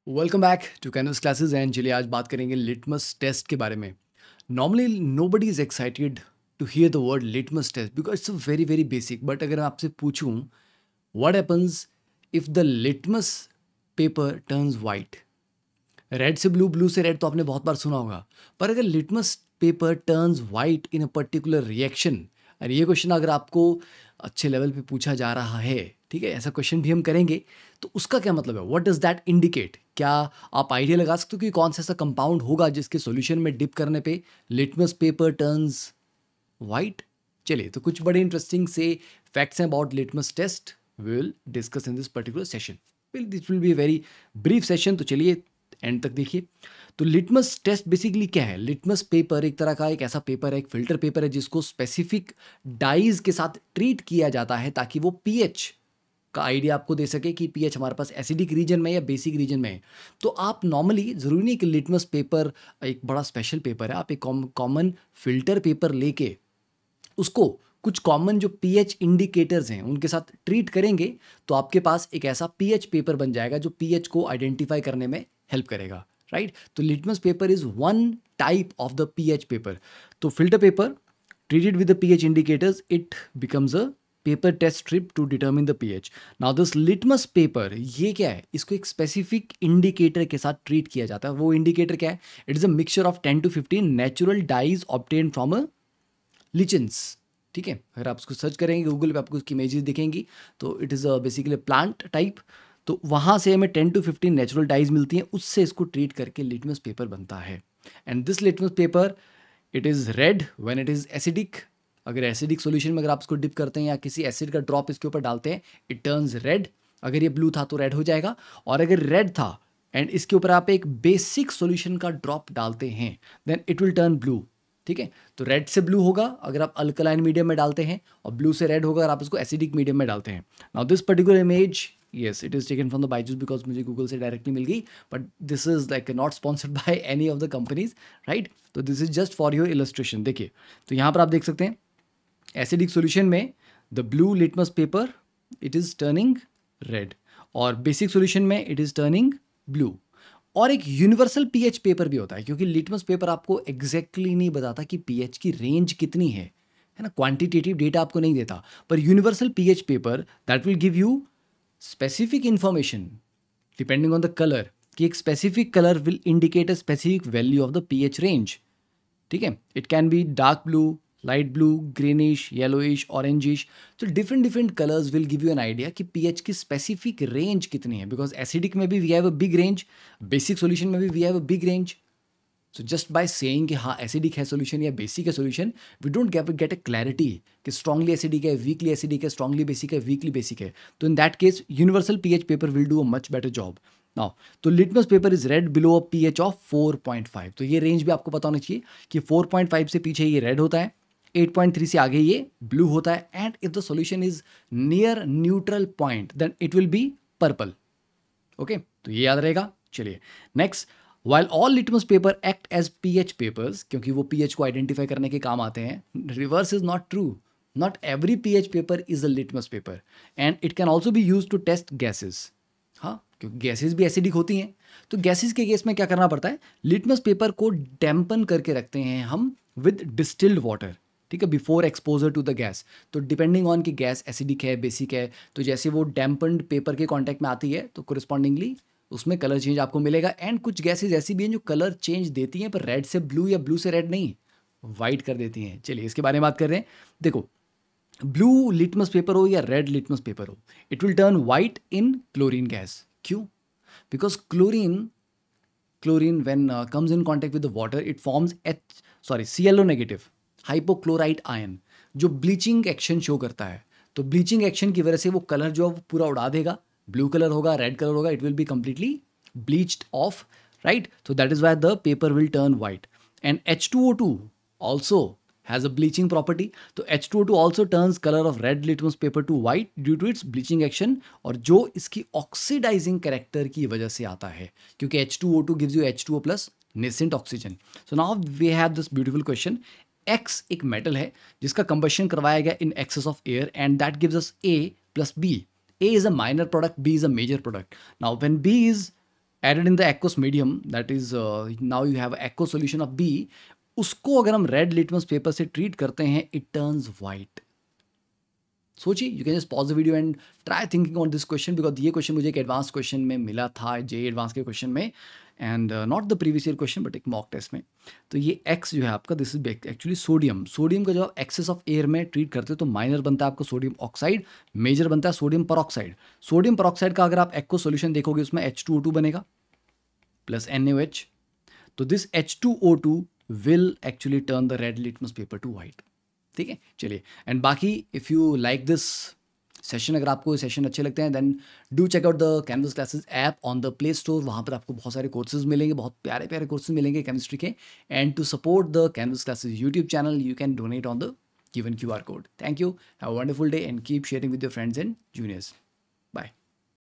Welcome back to canvas classes and चलिए आज बात करेंगे लिटमस टेस्ट के बारे में। Normally nobody is excited to hear the word litmus test because it's very very basic. But अगर मैं आपसे पूछूं what happens if the litmus paper turns white, red से ब्लू, ब्लू से रेड तो आपने बहुत बार सुना होगा, पर अगर litmus paper turns white in a particular reaction, और ये क्वेश्चन अगर आपको अच्छे लेवल पे पूछा जा रहा है, ठीक है, ऐसा क्वेश्चन भी हम करेंगे, तो उसका क्या मतलब है, व्हाट डज दैट इंडिकेट? क्या आप आइडिया लगा सकते हो कि कौन सा ऐसा कंपाउंड होगा जिसके सॉल्यूशन में डिप करने पे लिटमस पेपर टर्न्स वाइट? चलिए, तो कुछ बड़े इंटरेस्टिंग से फैक्ट्स हैं about litmus test we will discuss in this particular session. This will be very brief session, तो चलिए एंड तक देखिए। तो लिटमस टेस्ट बेसिकली क्या है? लिटमस पेपर एक तरह का एक ऐसा पेपर है, एक फिल्टर पेपर है जिसको स्पेसिफिक डाइज के साथ ट्रीट किया जाता है ताकि वो पीएच का आइडिया आपको दे सके कि पीएच हमारे पास एसिडिक रीजन में या बेसिक रीजन में है। तो आप नॉर्मली ज़रूरी नहीं कि लिटमस पेपर एक बड़ा स्पेशल पेपर है, आप एक कॉमन फिल्टर पेपर लेके उसको कुछ कॉमन जो पीएच इंडिकेटर्स हैं उनके साथ ट्रीट करेंगे तो आपके पास एक ऐसा पीएच पेपर बन जाएगा जो पीएच को आइडेंटिफाई करने में हेल्प करेगा, राइट? तो litmus paper is one type of the pH paper. तो filter paper treated with the pH indicators, it becomes a paper test strip to determine the pH. Now this litmus paper ये क्या है? इसको एक specific indicator के साथ treat किया जाता है। वो इंडिकेटर क्या है? It is a mixture of 10 to 15 natural dyes obtain from a lichens. ठीक है, अगर आप उसको सर्च करेंगे गूगल पे आपको उसकी इमेजेस दिखेंगी, तो it is basically plant type. तो वहाँ से हमें 10 to 15 नेचुरल डाइज मिलती हैं, उससे इसको ट्रीट करके लिटमस पेपर बनता है। And this litmus paper it is red when it is acidic. अगर एसिडिक सॉल्यूशन में अगर आप इसको डिप करते हैं या किसी एसिड का ड्रॉप इसके ऊपर डालते हैं, इट टर्न्स रेड। अगर ये ब्लू था तो रेड हो जाएगा, और अगर रेड था एंड इसके ऊपर आप एक बेसिक सॉल्यूशन का ड्रॉप डालते हैं then it will turn blue. ठीक है, तो रेड से ब्लू होगा अगर आप अल्कलाइन मीडियम में डालते हैं, और ब्लू से रेड होगा अगर आप इसको एसिडिक मीडियम में डालते हैं। Now this particular image, yes, it is taken from the Byju's because मुझे गूगल से डायरेक्टली मिल गई, but this is like not sponsored by any of the companies, right? तो this is just for your illustration. देखिए, तो यहाँ पर आप देख सकते हैं एसिडिक सॉल्यूशन में the blue litmus paper it is turning red, और बेसिक सॉल्यूशन में इट इज टर्निंग ब्लू। और एक यूनिवर्सल पीएच पेपर भी होता है, क्योंकि लिटमस पेपर आपको एग्जैक्टली नहीं बताता कि पीएच की रेंज कितनी है ना, क्वांटिटेटिव डेटा आपको नहीं देता, पर universal pH paper that will give you specific information depending on the colour, कि एक specific colour will indicate a specific value of the pH range. ठीक है, it can be dark blue, light blue, greenish, yellowish, orangish. तो different different colours will give you an idea कि pH की specific range कितनी है, because acidic में भी we have a big range, basic solution में भी we have a big range. So just by saying कि हाँ एसिडिक है सॉल्यूशन या बेसिक है solution, we don't get a clarity कि स्ट्रांगली एसिडिक है, वीकली एसिडिक है, स्ट्रांगली बेसिक है, वीकली बेसिक है। तो in that case universal pH paper will do a much better job. Now तो litmus paper is red below a pH of 4.5। तो ये range भी आपको पता होना चाहिए कि 4.5 से पीछे ये रेड होता है, 8.3 से आगे ये ब्लू होता है, and if the solution is near neutral point then it will be purple. Okay, तो ये याद रहेगा। चलिए next, while all litmus paper act as pH papers, क्योंकि वो pH को आइडेंटिफाई करने के काम आते हैं, reverse is not true. Not every pH paper is a litmus paper, and it can also be use to test gases. हाँ, क्योंकि गैसेज भी एसिडिक होती हैं, तो गैसेज के केस में क्या करना पड़ता है, लिटमस पेपर को डैम्पन करके रखते हैं हम विद डिस्टिल्ड वाटर। ठीक है, before exposure to the gas. तो डिपेंडिंग ऑन कि गैस एसिडिक है, बेसिक है, तो जैसे वो डैम्पन्ड पेपर के कॉन्टैक्ट में आती है तो कोरिस्पॉन्डिंगली उसमें कलर चेंज आपको मिलेगा। एंड कुछ गैसेज ऐसी भी हैं जो कलर चेंज देती हैं पर रेड से ब्लू या ब्लू से रेड नहीं, वाइट कर देती हैं। चलिए इसके बारे में बात कर रहे हैं। देखो, ब्लू लिटमस पेपर हो या रेड लिटमस पेपर हो, it will turn white in chlorine gas. क्यों? Because chlorine when comes in contact with the water it forms ClO negative hypochlorite ion, जो ब्लीचिंग एक्शन शो करता है। तो bleaching action की वजह से वो कलर जो है वो पूरा उड़ा देगा, ब्लू कलर होगा, रेड कलर होगा, it will be completely bleached of, right? So that is why the paper will turn white. And H2O2 also has a bleaching property. तो H2O2 also turns color of red litmus paper to white due to its bleaching action, और जो इसकी oxidizing character की वजह से आता है, क्योंकि H2O2 gives you H2O plus nascent oxygen. So now we have this beautiful question. X एक metal है जिसका combustion करवाया गया in excess of air, and that gives us A plus B. A is a minor product, B is a major product. Now when B is added in the aqueous medium, that is now you have aqueous solution of B, उसको अगर हम red litmus paper से treat करते हैं, it turns white. सोचिए, you can just pause the video and try thinking on this question, because ये question मुझे एक एडवांस क्वेश्चन में मिला था, जे एडवांस के क्वेश्चन में, and not the previous year question but एक मॉक टेस्ट में. तो ये एक्स जो है आपका, this is actually sodium. Sodium का जब आप एक्सेस ऑफ एयर में ट्रीट करते हो तो माइनर बनता है आपका सोडियम ऑक्साइड, मेजर बनता है सोडियम परऑक्साइड. सोडियम परऑक्साइड का अगर आप एक्व सोल्यूशन देखोगे, उसमें H2O2 बनेगा प्लस NaOH. तो this H2O2 will actually turn the red litmus paper to white. ठीक है, चलिए. एंड बाकी if you like this session, अगर आपको ये सेशन अच्छे लगते हैं, then do check out the canvas classes app on the play store. वहाँ पर आपको बहुत सारे कोर्सेज मिलेंगे, बहुत प्यारे प्यारे कोर्सेज मिलेंगे केमिस्ट्री के. And to support the canvas classes YouTube channel, you can donate on the given QR code. Thank you. Have a wonderful day and keep sharing with your friends and juniors.